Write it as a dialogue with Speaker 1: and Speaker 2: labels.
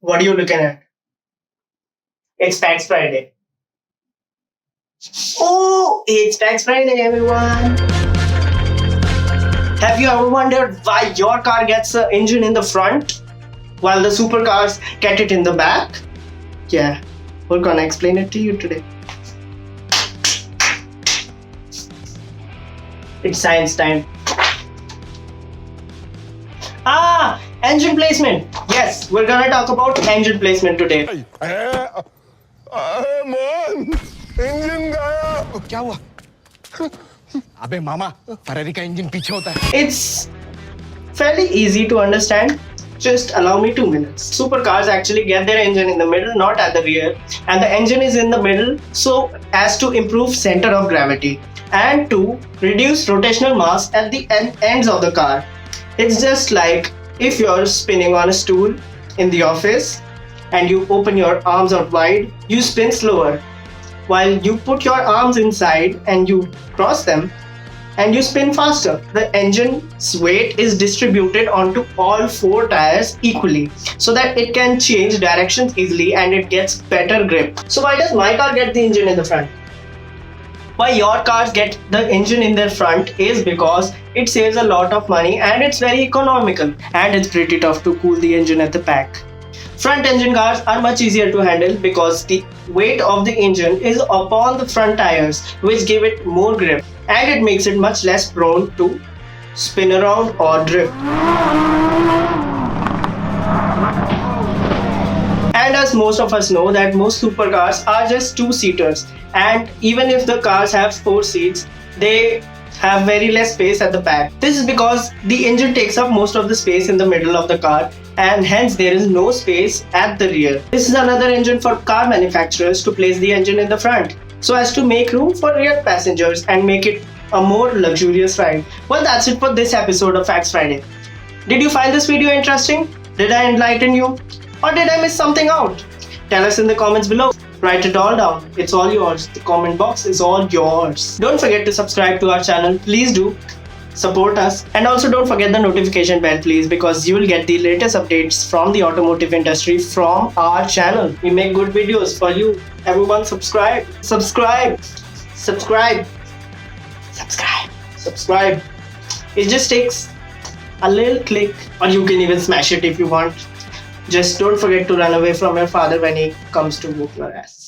Speaker 1: What are you looking at? It's Tax Friday. Oh, it's Tax Friday, everyone. Have you ever wondered why your car gets an engine in the front while the supercars get it in the back? Yeah, we're gonna explain it to you today. It's science time. Engine placement. Yes, we're gonna talk about engine placement today.
Speaker 2: Man, engine गायब.
Speaker 3: क्या हुआ? अबे मामा, Ferrari का engine पीछे होता है.
Speaker 1: It's fairly easy to understand. Just allow me 2 minutes. Supercars actually get their engine in the middle, not at the rear, and the engine is in the middle so as to improve center of gravity and to reduce rotational mass at the ends of the car. It's just like if you're spinning on a stool in the office and you open your arms out wide, you spin slower. While you put your arms inside and you cross them, and you spin faster. The engine's weight is distributed onto all 4 tires equally so that it can change directions easily and it gets better grip. So why does my car get the engine in the front? Why your cars get the engine in their front is because it saves a lot of money and it's very economical, and it's pretty tough to cool the engine at the back. Front engine cars are much easier to handle because the weight of the engine is upon the front tires, which give it more grip, and it makes it much less prone to spin around or drift. And as most of us know that most supercars are just 2-seaters, and even if the cars have 4 seats, they have very less space at the back. This is because the engine takes up most of the space in the middle of the car, and hence there is no space at the rear. This is another engine for car manufacturers to place the engine in the front so as to make room for rear passengers and make it a more luxurious ride. Well, that's it for this episode of Facts Friday. Did you find this video interesting? Did I enlighten you? Or did I miss something out? Tell us in the comments below. Write it all down. It's all yours. The comment box is all yours. Don't forget to subscribe to our channel. Please do. Support us. And also don't forget the notification bell, please, because you will get the latest updates from the automotive industry from our channel. We make good videos for you. Everyone subscribe. Subscribe. Subscribe. Subscribe. Subscribe. It just takes a little click, or you can even smash it if you want. Just don't forget to run away from your father when he comes to whoop your ass.